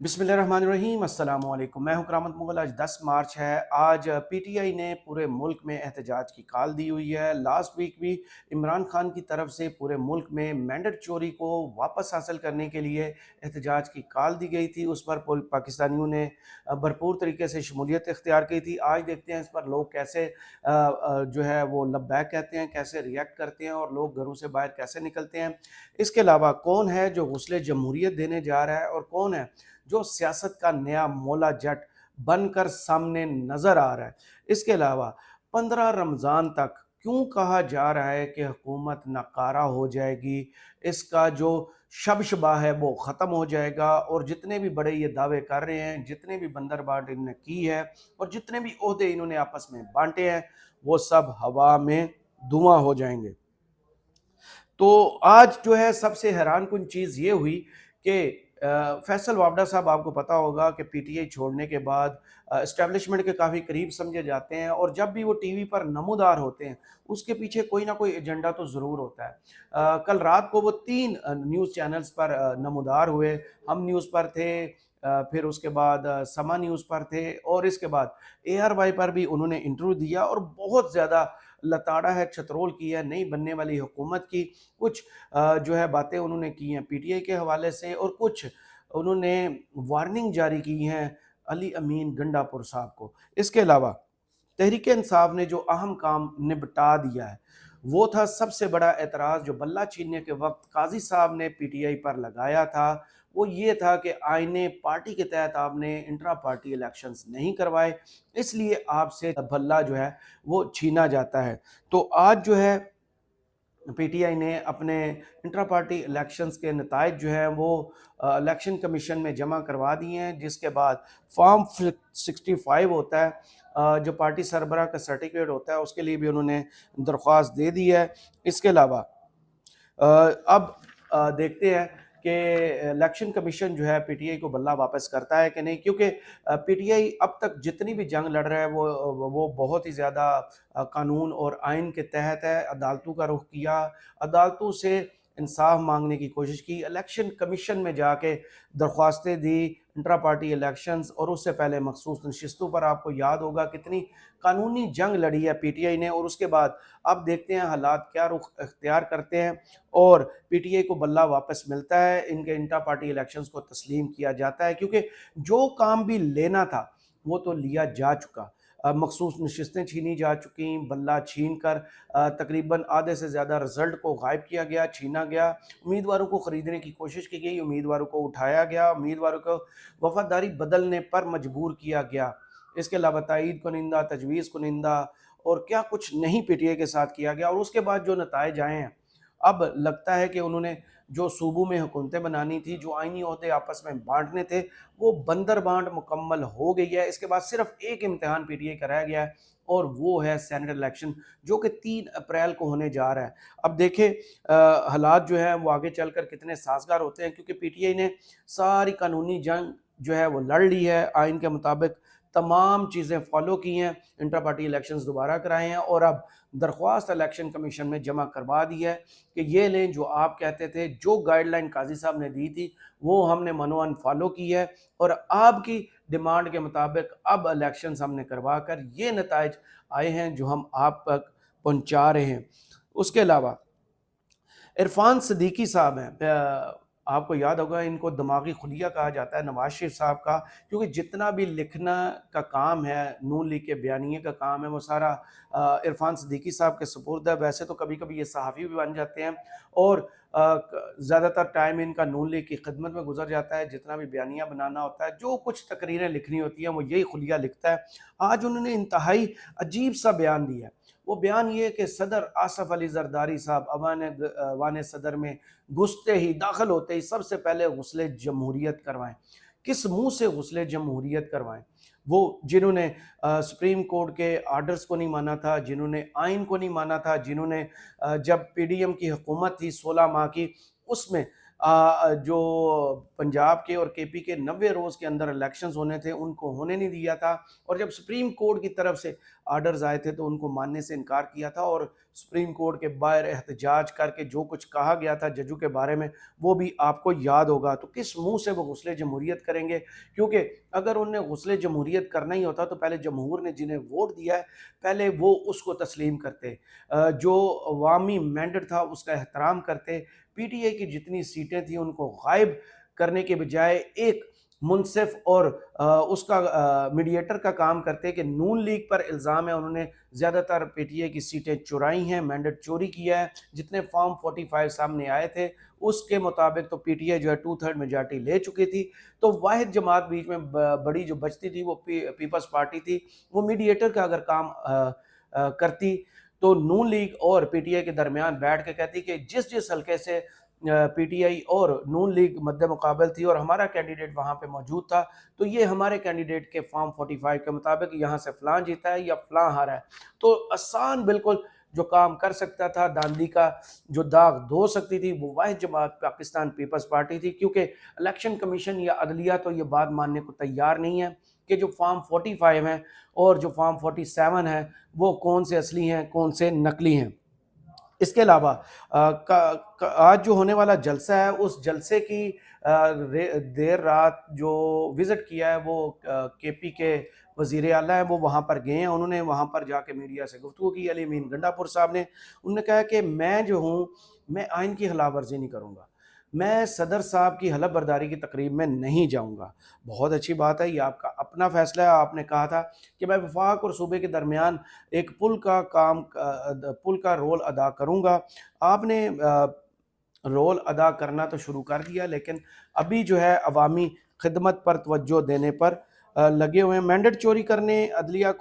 बिस्मिल्लाहिर्रहमानिर्रहीम अस्सलामु अलैकुम। मैं हूं करामत मुगल। आज 10 मार्च है। आज पीटीआई ने पूरे मुल्क में एहतजाज की कॉल दी हुई है। लास्ट वीक भी इमरान खान की तरफ से पूरे मुल्क में मैंडेट चोरी को वापस हासिल करने के लिए एहतजाज की कॉल दी गई थी। उस पर पाकिस्तानियों ने भरपूर तरीके से शमूलियत इख्तियार की थी। आज देखते हैं इस पर लोग कैसे जो है वो लब्बैक कहते हैं, कैसे रिएक्ट करते हैं और लोग घरों से बाहर कैसे निकलते हैं। इसके अलावा कौन है जो गौसले जमहूरियत देने जा रहा है और कौन है जो सियासत का नया मौला जट बनकर सामने नजर आ रहा है। इसके अलावा 15 रमज़ान तक क्यों कहा जा रहा है कि हुकूमत नाकारा हो जाएगी, इसका जो शबशबा है वो ख़त्म हो जाएगा और जितने भी बड़े ये दावे कर रहे हैं, जितने भी बंदर बाट इन्होंने की है और जितने भी ओहदे इन्होंने आपस में बांटे हैं, वो सब हवा में धुआं हो जाएंगे। तो आज जो है सबसे हैरान कुन चीज़ ये हुई कि फैसल वावडा साहब, आपको पता होगा कि पीटीआई छोड़ने के बाद एस्टेब्लिशमेंट के काफ़ी करीब समझे जाते हैं और जब भी वो टीवी पर नमूदार होते हैं उसके पीछे कोई ना कोई एजेंडा तो ज़रूर होता है। कल रात को वो 3 न्यूज़ चैनल्स पर नमूदार हुए। हम न्यूज़ पर थे, फिर उसके बाद समा न्यूज़ पर थे और इसके बाद एआरवाई पर भी उन्होंने इंटरव्यू दिया और बहुत ज़्यादा लताड़ा है, छतरोल की है नई बनने वाली हुकूमत की। कुछ जो है बातें उन्होंने की हैं पीटीआई के हवाले से और कुछ उन्होंने वार्निंग जारी की हैं अली अमीन गंडापुर साहब को। इसके अलावा तहरीक इंसाफ ने जो अहम काम निपटा दिया है, वो था सबसे बड़ा एतराज़ जो बल्ला छीनने के वक्त काजी साहब ने पीटीआई पर लगाया था। वो ये था कि आईने पार्टी के तहत आपने इंट्रा पार्टी इलेक्शंस नहीं करवाए, इसलिए आपसे बल्ला जो है वो छीना जाता है। तो आज जो है पीटीआई ने अपने इंट्रा पार्टी इलेक्शंस के नताइज जो हैं वो इलेक्शन कमीशन में जमा करवा दिए हैं, जिसके बाद फॉर्म 65 होता है, जो पार्टी सरबराह का सर्टिफिकेट होता है, उसके लिए भी उन्होंने दरख्वास्त दे दी है। इसके अलावा अब देखते हैं कि इलेक्शन कमीशन जो है पीटीआई को बल्ला वापस करता है कि नहीं, क्योंकि पीटीआई अब तक जितनी भी जंग लड़ रहा है वो बहुत ही ज़्यादा कानून और आइन के तहत है। अदालतों का रुख किया, अदालतों से इंसाफ मांगने की कोशिश की, इलेक्शन कमीशन में जाके दरख्वास्तें दी इंट्रा पार्टी इलेक्शंस और उससे पहले मखसूस नशिस्तों पर। आपको याद होगा कितनी कानूनी जंग लड़ी है पीटीआई ने और उसके बाद अब देखते हैं हालात क्या रुख अख्तियार करते हैं और पीटीआई को बल्ला वापस मिलता है, इनके इंट्रा पार्टी इलेक्शंस को तस्लीम किया जाता है, क्योंकि जो काम भी लेना था वो तो लिया जा चुका। मखसूस नशिस्तें छीनी जा चुकी, बल्ला छीन कर तकरीबन आधे से ज़्यादा रिजल्ट को गायब किया गया, छीना गया। उम्मीदवारों को ख़रीदने की कोशिश की गई, उम्मीदवारों को उठाया गया, उम्मीदवारों को वफादारी बदलने पर मजबूर किया गया। इसके अलावा तायीद कुनिंदा, तजवीज़ कुनिंदा और क्या कुछ नहीं पीटीआई के साथ किया गया। और उसके बाद जो नताइज आए हैं, अब लगता है कि उन्होंने जो सूबों में हुकूमतें बनानी थी, जो आइनी ओहदे आपस में बांटने थे, वो बंदर बांट मुकम्मल हो गई है। इसके बाद सिर्फ एक इम्तिहान पीटीआई का रह गया है और वो है सेनेट इलेक्शन, जो कि 3 अप्रैल को होने जा रहा है। अब देखें हालात जो है वो आगे चलकर कितने साजगार होते हैं, क्योंकि पीटीआई ने सारी कानूनी जंग जो है वो लड़ ली है, आइन के मुताबिक तमाम चीज़ें फॉलो की हैं, इंटर पार्टी इलेक्शंस दोबारा कराए हैं और अब दरख्वास्त इलेक्शन कमीशन में जमा करवा दी है कि ये लें, जो आप कहते थे, जो गाइडलाइन काजी साहब ने दी थी वो हमने मनोवन फॉलो की है और आपकी डिमांड के मुताबिक अब इलेक्शंस हमने करवा कर ये नताइज आए हैं जो हम आप तक पहुंचा रहे हैं। उसके अलावा इरफान सिद्दीकी साहब हैं, आपको याद होगा इनको दिमागी खुलिया कहा जाता है नवाज शरीफ साहब का, क्योंकि जितना भी लिखना का काम है, नून लीग के बयानिए का काम है, वो सारा इरफान सिद्दीकी साहब के सुपुर्द है। वैसे तो कभी कभी ये सहाफ़ी भी बन जाते हैं और ज़्यादातर टाइम इनका नून लीग की खिदमत में गुजर जाता है। जितना भी बयानिया बनाना होता है, जो कुछ तकरीरें लिखनी होती हैं, वो यही खुलिया लिखता है। आज उन्होंने इंतहाई अजीब सा बयान दिया है। वो बयान ये कि सदर आसफ अली जरदारी साहब अवान सदर में घुसते ही, दाखिल होते ही सबसे पहले गुस्ले जमहूरियत करवाएं। किस मुंह से गुस्ले जमहूरियत करवाएं? वो जिन्होंने सुप्रीम कोर्ट के आर्डर्स को नहीं माना था, जिन्होंने आइन को नहीं माना था, जिन्होंने जब पीडीएम की हुकूमत थी 16 माह की, उसमें جو पंजाब के और केपी के 90 रोज़ के अंदर इलेक्शंस होने थे, उनको होने नहीं दिया था। और जब सुप्रीम कोर्ट की तरफ से आर्डर्स आए थे तो उनको मानने से इनकार किया था, और सुप्रीम कोर्ट के बाहर एहतजाज करके जो कुछ कहा गया था जजों के बारे में, वो भी आपको याद होगा। तो किस मुँह से वो गुस्ले जमहूरियत करेंगे? क्योंकि अगर उन्हें गुस्ले जमहूरियत करना ही होता तो पहले जमहूर ने जिन्हें वोट दिया है, पहले वो उसको तस्लीम करते। जो अवामी मैंडेट था उसका एहतराम करते। पीटीआई की जितनी सीटें थी उनको गायब करने के बजाय एक मुनसिफ और उसका मीडिएटर का काम करते कि नून लीग पर इल्ज़ाम है उन्होंने ज़्यादातर पीटीआई की सीटें चुराई हैं, मैंडेट चोरी किया है। जितने फॉर्म 45 सामने आए थे उसके मुताबिक तो पीटीआई जो है 2/3 मेजॉरिटी ले चुकी थी। तो वाहिद जमात बीच में बड़ी जो बचती थी वो पीपल्स पार्टी थी। वो मीडिएटर का अगर काम करती तो नून लीग और पीटीआई के दरमियान बैठ के कहती कि जिस जिस हल्के से पीटीआई और नून लीग मद्दे मुकाबल थी और हमारा कैंडिडेट वहाँ पे मौजूद था, तो ये हमारे कैंडिडेट के फॉर्म 45 के मुताबिक यहाँ से फलां जीता है या फलां हारा है। तो आसान बिल्कुल जो काम कर सकता था, धांधली का जो दाग धो सकती थी, वो वाहिद जमात पाकिस्तान पीपल्स पार्टी थी। क्योंकि इलेक्शन कमीशन या अदलिया तो ये बात मानने को तैयार नहीं है कि जो फॉर्म 45 हैं और जो फॉर्म 47 है वो कौन से असली हैं, कौन से नकली हैं। इसके अलावा आज जो होने वाला जलसा है, उस जलसे की देर रात जो विज़िट किया है वो केपी के वज़ीर आला हैं, वो वहाँ पर गए हैं। उन्होंने वहाँ पर जाके मीडिया से गुफ्तगू की। अली अमीन गंडापुर साहब ने उन्होंने कहा कि मैं जो हूँ, मैं आइन की खिलाफ वर्जी नहीं करूँगा, मैं सदर साहब की हलफ बर्दारी की तकरीब में नहीं जाऊँगा। बहुत अच्छी बात है, ये आपका अपना फ़ैसला है। आपने कहा था कि मैं वफाक और सूबे के दरमियान एक पुल का रोल अदा करूँगा। आपने रोल अदा करना तो शुरू कर दिया, लेकिन अभी जो है अवामी खिदमत पर तवज्जो देने पर लगे हुए हैं। मैंडेट चोरी करने, अदलिया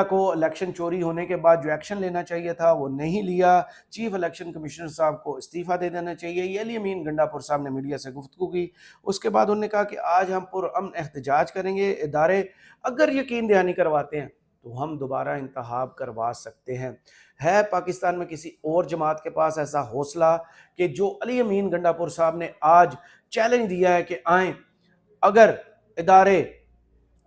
को इलेक्शन चोरी होने के बाद जो एक्शन लेना चाहिए था वो नहीं लिया। चीफ इलेक्शन कमिश्नर साहब को इस्तीफ़ा दे देना चाहिए। ये अली अमीन गंडापुर साहब ने मीडिया से गुफ्तगू की। उसके बाद उन्होंने कहा कि आज हम पुरअमन एहतजाज करेंगे। इदारे अगर यकीन दहानी करवाते हैं तो हम दोबारा इंतखाब करवा सकते हैं। है पाकिस्तान में किसी और जमात के पास ऐसा हौसला कि जो अली अमीन गंडापुर साहब ने आज चैलेंज दिया है कि आएँ, अगर इदारे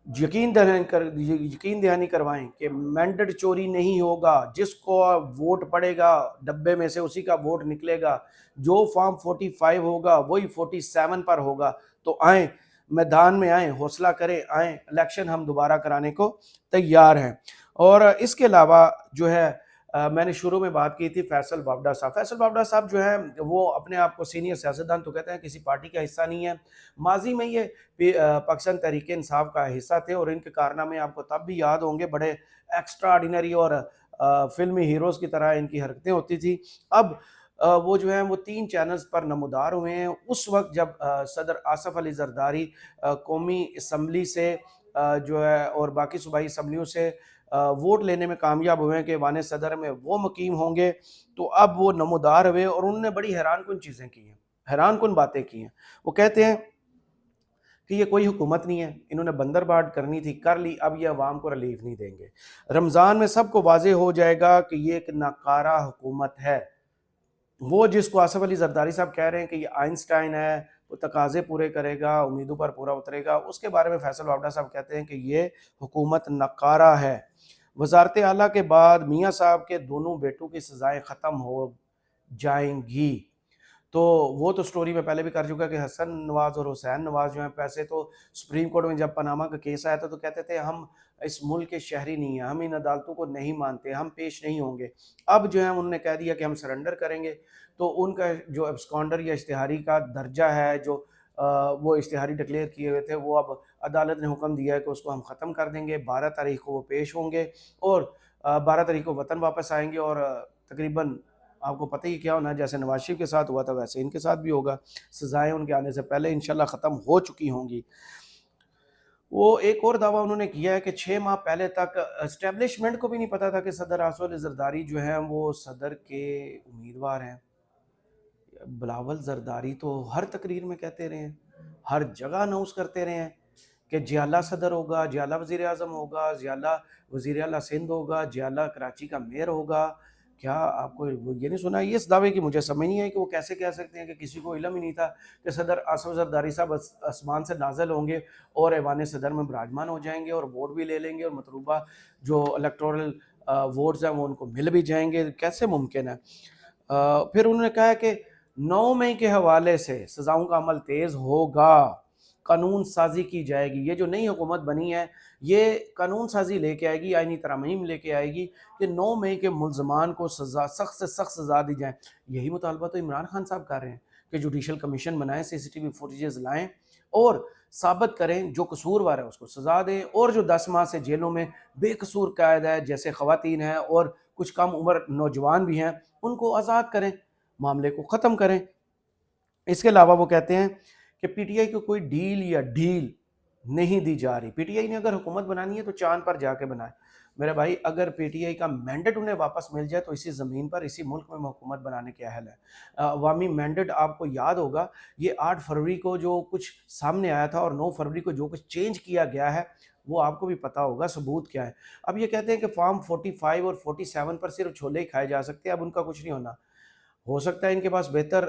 यकीन दहानी करवाएं कि मैंडेट चोरी नहीं होगा, जिसको वोट पड़ेगा डब्बे में से उसी का वोट निकलेगा, जो फॉर्म 45 होगा वही 47 पर होगा। तो आएँ, मैदान में आएँ, हौसला करें, आएँ, इलेक्शन हम दोबारा कराने को तैयार हैं। और इसके अलावा जो है मैंने शुरू में बात की थी फैसल बावड़ा साहब। फैसल बावड़ा साहब जो है वो अपने आप को सीनियर सियासतदान तो कहते हैं, किसी पार्टी का हिस्सा नहीं है। माजी में ये पाकिस्तान तहरीक इंसाफ का हिस्सा थे और इनके कारनामे आपको तब भी याद होंगे, बड़े एक्स्ट्रा ऑर्डिनरी और फिल्मी हीरोज़ की तरह इनकी हरकतें होती थी। अब वो जो हैं वो 3 चैनल्स पर नमूदार हुए हैं। उस वक़्त जब सदर आसफ़ अली ज़रदारी कौमी असम्बली से जो है और बाकी सूबाई असम्बलियों से वोट लेने में कामयाब हुए हैं कि ऐवान सदर में वो मुकीम होंगे, तो अब वो नमूदार हुए और उन्होंने बड़ी हैरानकुन चीज़ें की हैं, हैरानकुन बातें की हैं। वो कहते हैं कि ये कोई हुकूमत नहीं है, इन्होंने बंदरबाट करनी थी, कर ली, अब ये अवाम को रिलीफ नहीं देंगे। रमज़ान में सबको वाज़ेह हो जाएगा कि ये एक नाकारा हुकूमत है। वो जिसको आसफ़ अली ज़रदारी साहब कह रहे हैं कि ये आइंस्टाइन है, वो तकाज़े पूरे करेगा, उम्मीदों पर पूरा उतरेगा, उसके बारे में फैसल बावड़ा साहब कहते हैं कि ये हुकूमत नकारा है। वज़ारत आला के बाद मियाँ साहब के दोनों बेटों की सज़ाएँ ख़त्म हो जाएँगी। तो वो तो स्टोरी में पहले भी कर चुका कि हसन नवाज़ और हुसैन नवाज़ जो हैं, पैसे तो सुप्रीम कोर्ट में जब पनामा का केस आया था तो कहते थे हम इस मुल्क के शहरी नहीं हैं, हम इन अदालतों को नहीं मानते, हम पेश नहीं होंगे। अब जो है उन्होंने कह दिया कि हम सरेंडर करेंगे, तो उनका जो एब्सकॉन्डर या इश्तिहारी का दर्जा है, जो वो इश्तिहारी डिक्लेयर किए हुए थे, वो अब अदालत ने हुक्म दिया है कि उसको हम ख़त्म कर देंगे। 12 तारीख को वो पेश होंगे और 12 तारीख को वतन वापस आएँगे और तकरीबन आपको पता ही क्या होना है, जैसे नवाज शरीफ के साथ हुआ था वैसे इनके साथ भी होगा। सज़ाएँ उनके आने से पहले इंशाल्लाह ख़त्म हो चुकी होंगी। वो एक और दावा उन्होंने किया है कि 6 माह पहले तक एस्टेब्लिशमेंट को भी नहीं पता था कि सदर आसफ़ अली ज़रदारी जो हैं वो सदर के उम्मीदवार हैं। बिलावल ज़रदारी तो हर तकरीर में कहते रहे हैं, हर जगह अनाउंस करते रहे हैं कि जियाला सदर होगा, जियाला वज़ीर आज़म होगा, जियाला वज़ीर आला सिंध होगा, जियाला कराची का मेयर होगा। کیا آپ کو وہ یہ نہیں سنا؟ یہ اس دعوے کی مجھے سمجھ نہیں آئی کہ وہ کیسے کہہ سکتے ہیں کہ کسی کو علم ہی نہیں تھا کہ صدر آصف زرداری صاحب آسمان سے نازل ہوں گے اور ایوان صدر میں براجمان ہو جائیں گے اور ووٹ بھی لے لیں گے اور مطلوبہ جو الیکٹورل ووٹس ہیں وہ ان کو مل بھی جائیں گے، کیسے ممکن ہے؟ پھر انہوں نے کہا کہ 9 مئی کے حوالے سے سزاؤں کا عمل تیز ہوگا، قانون سازی کی جائے گی۔ یہ جو نئی حکومت بنی ہے یہ قانون سازی لے کے آئے گی، آئینی ترامیم لے کے آئے گی کہ 9 مئی کے ملزمان کو سزا، سخت سے سخت سزا دی جائیں۔ یہی مطالبہ تو عمران خان صاحب کر رہے ہیں کہ جوڈیشل کمیشن بنائیں، سی سی ٹی وی فوٹیجز لائیں اور ثابت کریں جو قصوروار ہے اس کو سزا دیں، اور جو 10 ماہ سے جیلوں میں بے قصور قید ہے جیسے خواتین ہیں اور کچھ کم عمر نوجوان بھی ہیں ان کو آزاد کریں، معاملے کو ختم کریں۔ اس کے علاوہ وہ کہتے ہیں کہ پی ٹی آئی کو کوئی ڈیل یا ڈیل نہیں دی جا رہی۔ پی ٹی آئی نے اگر حکومت بنانی ہے تو چاند پر جا کے بنائے۔ میرے بھائی اگر پی ٹی آئی کا مینڈیٹ انہیں واپس مل جائے تو اسی زمین پر اسی ملک میں حکومت بنانے کے اہل ہے۔ عوامی مینڈیٹ آپ کو یاد ہوگا، یہ 8 فروری کو جو کچھ سامنے آیا تھا اور 9 فروری کو جو کچھ چینج کیا گیا ہے وہ آپ کو بھی پتا ہوگا، ثبوت کیا ہے۔ اب یہ کہتے ہیں کہ فارم 45 اور 47 پر صرف چھولے ہی کھائے جا سکتے ہیں، اب ان کا کچھ نہیں ہونا۔ ہو سکتا ہے ان کے پاس بہتر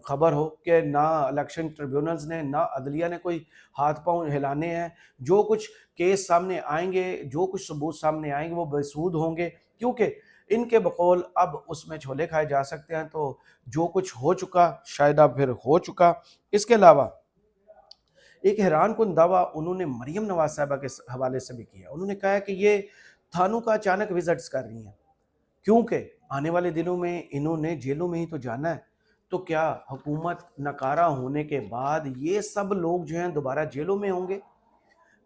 خبر ہو کہ نہ الیکشن ٹریبیونلز نے نہ عدلیہ نے کوئی ہاتھ پاؤں ہلانے ہیں، جو کچھ کیس سامنے آئیں گے، جو کچھ ثبوت سامنے آئیں گے وہ بسود ہوں گے، کیونکہ ان کے بقول اب اس میں چھولے کھائے جا سکتے ہیں۔ تو جو کچھ ہو چکا شاید اب پھر ہو چکا۔ اس کے علاوہ ایک حیران کن دعویٰ انہوں نے مریم نواز صاحبہ کے حوالے سے بھی کیا۔ انہوں نے کہا کہ یہ تھانوں کا اچانک وزٹس کر رہی ہیں کیونکہ آنے والے دنوں میں انہوں نے جیلوں میں ہی تو جانا ہے۔ تو کیا حکومت ناکارہ ہونے کے بعد یہ سب لوگ جو ہیں دوبارہ جیلوں میں ہوں گے؟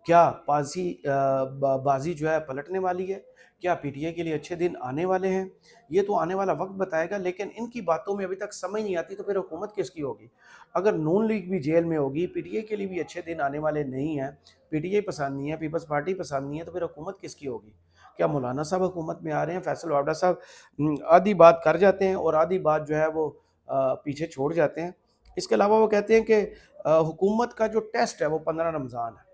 کیا بازی جو ہے پلٹنے والی ہے؟ کیا پی ٹی آئی کے لیے اچھے دن آنے والے ہیں؟ یہ تو آنے والا وقت بتائے گا، لیکن ان کی باتوں میں ابھی تک سمجھ نہیں آتی تو پھر حکومت کس کی ہوگی؟ اگر نون لیگ بھی جیل میں ہوگی، پی ٹی آئی کے لیے بھی اچھے دن آنے والے نہیں ہیں، پی ٹی آئی پسند نہیں ہے، پیپلز پارٹی پسند نہیں ہے، تو پھر حکومت کس کی ہوگی؟ کیا مولانا صاحب حکومت میں آ رہے ہیں؟ فیصل وابڈا صاحب آدھی بات کر جاتے ہیں اور آدھی بات جو ہے وہ پیچھے چھوڑ جاتے ہیں۔ اس کے علاوہ وہ کہتے ہیں کہ حکومت کا جو ٹیسٹ ہے وہ 15 رمضان ہے۔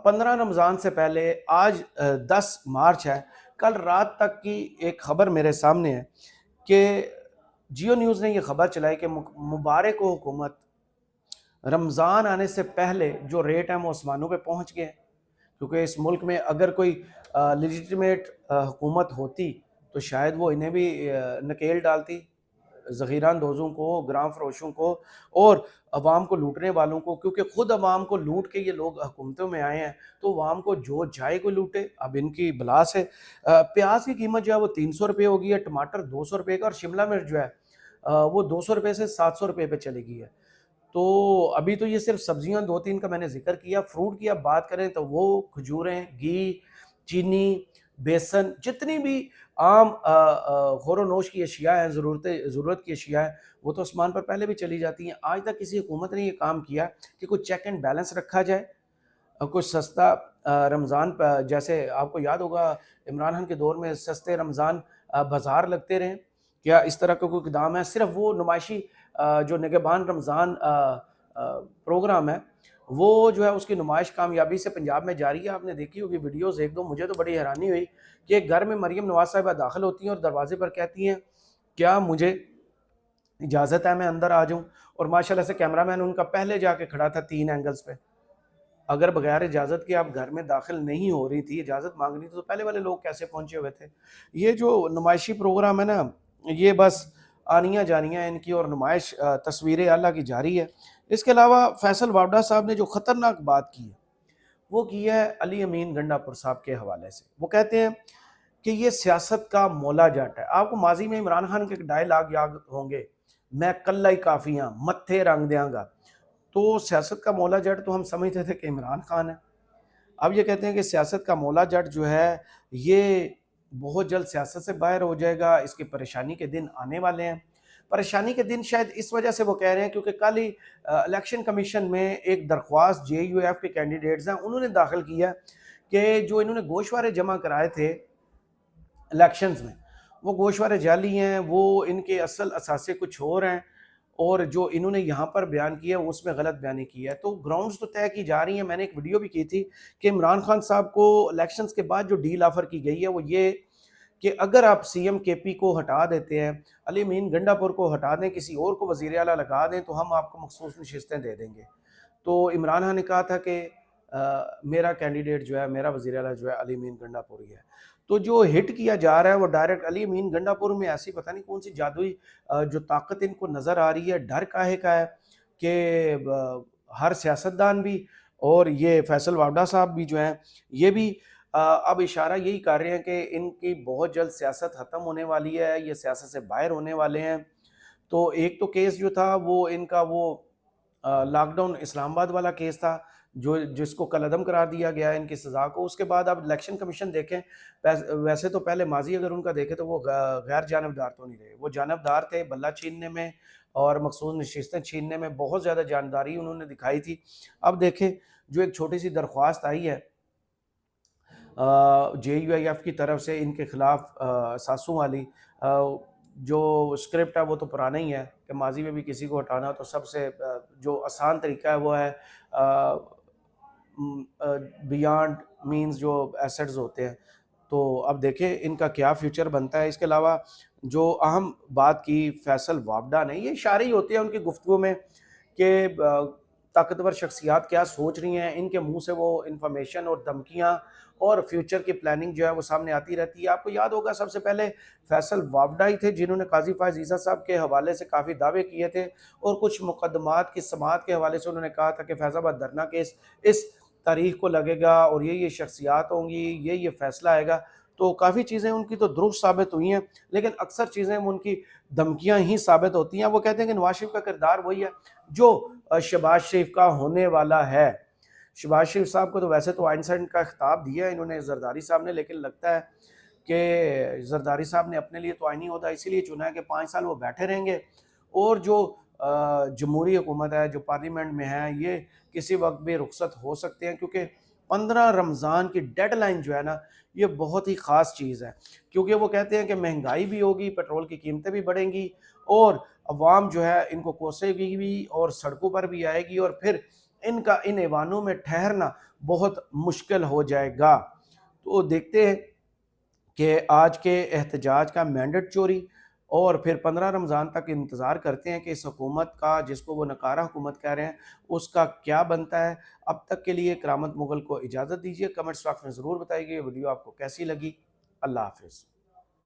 15 رمضان سے پہلے آج 10 مارچ ہے، کل رات تک کی ایک خبر میرے سامنے ہے کہ جیو نیوز نے یہ خبر چلائی کہ مبارک کو حکومت رمضان آنے سے پہلے جو ریٹ ہیں وہ آسمانوں پہ پہنچ گئے ہیں، کیونکہ اس ملک میں اگر کوئی لیجیٹمیٹ حکومت ہوتی تو شاید وہ انہیں بھی نکیل ڈالتی، ذخیرہ اندوزوں کو، گرام فروشوں کو اور عوام کو لوٹنے والوں کو، کیونکہ خود عوام کو لوٹ کے یہ لوگ حکومتوں میں آئے ہیں تو عوام کو جو جائے کو لوٹے۔ اب ان کی بلا سے پیاز کی قیمت جو ہے وہ 300 روپے ہو گئی ہے، ٹماٹر 200 روپے کا، اور شملہ مرچ جو ہے وہ 200 روپے سے 700 روپے پہ چلی گئی ہے۔ تو ابھی تو یہ صرف سبزیاں 2-3 کا میں نے ذکر کیا، فروٹ کی اب بات کریں تو وہ کھجوریں، گھی، چینی، بیسن، جتنی بھی عام خور و نوش کی اشیاء ہیں، ضرورت کی اشیاء ہیں، وہ تو آسمان پر پہلے بھی چلی جاتی ہیں۔ آج تک کسی حکومت نے یہ کام کیا کہ کوئی چیک اینڈ بیلنس رکھا جائے، کچھ سستا رمضان جیسے آپ کو یاد ہوگا عمران خان کے دور میں سستے رمضان بازار لگتے رہے، کیا اس طرح کا کوئی اقدام ہے؟ صرف وہ نمائشی جو نگہبان رمضان پروگرام ہے وہ جو ہے اس کی نمائش کامیابی سے پنجاب میں جاری ہے۔ آپ نے دیکھی ہوگی ویڈیوز ایک دو، مجھے تو بڑی حیرانی ہوئی کہ ایک گھر میں مریم نواز صاحبہ داخل ہوتی ہیں اور دروازے پر کہتی ہیں کیا مجھے اجازت ہے میں اندر آ جاؤں، اور ماشاءاللہ سے کیمرہ مین ان کا پہلے جا کے کھڑا تھا 3 اینگلز پہ۔ اگر بغیر اجازت کے آپ گھر میں داخل نہیں ہو رہی تھی، اجازت مانگ رہی تھی، تو پہلے والے لوگ کیسے پہنچے ہوئے تھے؟ یہ جو نمائشی پروگرام ہے نا، یہ بس آنیاں جانیاں ان کی اور نمائش تصویر اللہ کی جاری ہے۔ اس کے علاوہ فیصل وابڈا صاحب نے جو خطرناک بات کی ہے وہ کی ہے علی امین گنڈا پور صاحب کے حوالے سے۔ وہ کہتے ہیں کہ یہ سیاست کا مولا جٹ ہے۔ آپ کو ماضی میں عمران خان کے ڈائیلاگ یاد ہوں گے، میں کلہ ہی کافیاں متھے رنگ دیاں گا۔ تو سیاست کا مولا جٹ تو ہم سمجھتے تھے کہ عمران خان ہے۔ اب یہ کہتے ہیں کہ سیاست کا مولا جٹ جو ہے یہ بہت جلد سیاست سے باہر ہو جائے گا، اس کی پریشانی کے دن آنے والے ہیں۔ پریشانی کے دن شاید اس وجہ سے وہ کہہ رہے ہیں کیونکہ کل ہی الیکشن کمیشن میں ایک درخواست جے یو ایف کے کینڈیڈیٹس ہیں انہوں نے داخل کیا کہ جو انہوں نے گوشوارے جمع کرائے تھے الیکشنز میں، وہ گوشوارے جعلی ہیں، وہ ان کے اصل اثاثے کچھ اور ہیں، اور جو انہوں نے یہاں پر بیان کیا اس میں غلط بیانی کی ہے۔ تو گراؤنڈز تو طے کی جا رہی ہیں۔ میں نے ایک ویڈیو بھی کی تھی کہ عمران خان صاحب کو الیکشنز کے بعد جو ڈیل آفر کی گئی ہے وہ یہ کہ اگر آپ سی ایم کے پی کو ہٹا دیتے ہیں، علی امین گنڈا پور کو ہٹا دیں، کسی اور کو وزیر اعلیٰ لگا دیں تو ہم آپ کو مخصوص نشستیں دے دیں گے۔ تو عمران خان نے کہا تھا کہ میرا کینڈیڈیٹ جو ہے، میرا وزیر اعلیٰ جو ہے علی امین گنڈا پوری ہے۔ تو جو ہٹ کیا جا رہا ہے وہ ڈائریکٹ علی امین گنڈا پور میں ایسی پتہ نہیں کون سی جادوئی جو طاقت ان کو نظر آ رہی ہے، ڈر کاہے کا ہے کہ ہر سیاستدان بھی اور یہ فیصل وابڈا صاحب بھی جو ہیں یہ بھی اب اشارہ یہی کر رہے ہیں کہ ان کی بہت جلد سیاست ختم ہونے والی ہے، یہ سیاست سے باہر ہونے والے ہیں۔ تو ایک تو کیس جو تھا وہ ان کا وہ لاک ڈاؤن اسلام آباد والا کیس تھا جس کو کالعدم قرار دیا گیا ہے ان کی سزا کو۔ اس کے بعد اب الیکشن کمیشن دیکھیں، ویسے تو پہلے ماضی اگر ان کا دیکھیں تو وہ غیر جانبدار تو نہیں رہے، وہ جانبدار تھے بلہ چھیننے میں اور مخصوص نشستیں چھیننے میں، بہت زیادہ جانداری انہوں نے دکھائی تھی۔ اب دیکھیں جو ایک چھوٹی سی درخواست آئی ہے جے یو آئی ایف کی طرف سے ان کے خلاف ساسو والی، جو اسکرپٹ ہے وہ تو پرانا ہی ہے کہ ماضی میں بھی کسی کو ہٹانا تو سب سے جو آسان طریقہ ہے وہ ہے بیانڈ مینز جو ایسٹز ہوتے ہیں۔ تو اب دیکھیں ان کا کیا فیوچر بنتا ہے۔ اس کے علاوہ جو اہم بات کی فیصل وابڈا نے، یہ اشارے ہی ہوتے ہیں ان کی گفتگو میں کہ طاقتور شخصیات کیا سوچ رہی ہیں، ان کے منہ سے وہ انفارمیشن اور دھمکیاں اور فیوچر کی پلاننگ جو ہے وہ سامنے آتی رہتی ہے۔ آپ کو یاد ہوگا سب سے پہلے فیصل وابڈا ہی تھے جنہوں نے قاضی فائز عیسیٰ صاحب کے حوالے سے کافی دعوے کیے تھے اور کچھ مقدمات کی سماعت کے حوالے سے انہوں نے کہا تھا کہ فیض آباد دھرنا کیس اس تاریخ کو لگے گا اور یہ شخصیات ہوں گی، یہ فیصلہ آئے گا۔ تو کافی چیزیں ان کی تو درست ثابت ہوئی ہیں، لیکن اکثر چیزیں ان کی دھمکیاں ہی ثابت ہوتی ہیں۔ وہ کہتے ہیں کہ نواز شریف کا کردار وہی ہے جو شہباز شریف کا ہونے والا ہے۔ شہباز شریف صاحب کو تو ویسے تو آئنسٹائن کا خطاب دیا ہے انہوں نے زرداری صاحب نے، لیکن لگتا ہے کہ زرداری صاحب نے اپنے لیے تو آئینی عہدہ اسی لیے چنا ہے کہ 5 سال وہ بیٹھے رہیں گے اور جو جمہوری حکومت ہے جو پارلیمنٹ میں ہے یہ کسی وقت بھی رخصت ہو سکتے ہیں، کیونکہ 15 رمضان کی ڈیڈ لائن جو ہے نا یہ بہت ہی خاص چیز ہے، کیونکہ وہ کہتے ہیں کہ مہنگائی بھی ہوگی، پیٹرول کی قیمتیں بھی بڑھیں گی اور عوام جو ہے ان کو کوسے گی بھی اور سڑکوں پر بھی آئے گی اور پھر ان کا ان ایوانوں میں ٹھہرنا بہت مشکل ہو جائے گا۔ تو دیکھتے ہیں کہ آج کے احتجاج کا مینڈیٹ چوری اور پھر 15 رمضان تک انتظار کرتے ہیں کہ اس حکومت کا، جس کو وہ نکارہ حکومت کہہ رہے ہیں، اس کا کیا بنتا ہے۔ اب تک کے لیے کرامت مغل کو اجازت دیجیے، کمنٹس باکس میں ضرور بتائیے یہ ویڈیو آپ کو کیسی لگی۔ اللہ حافظ۔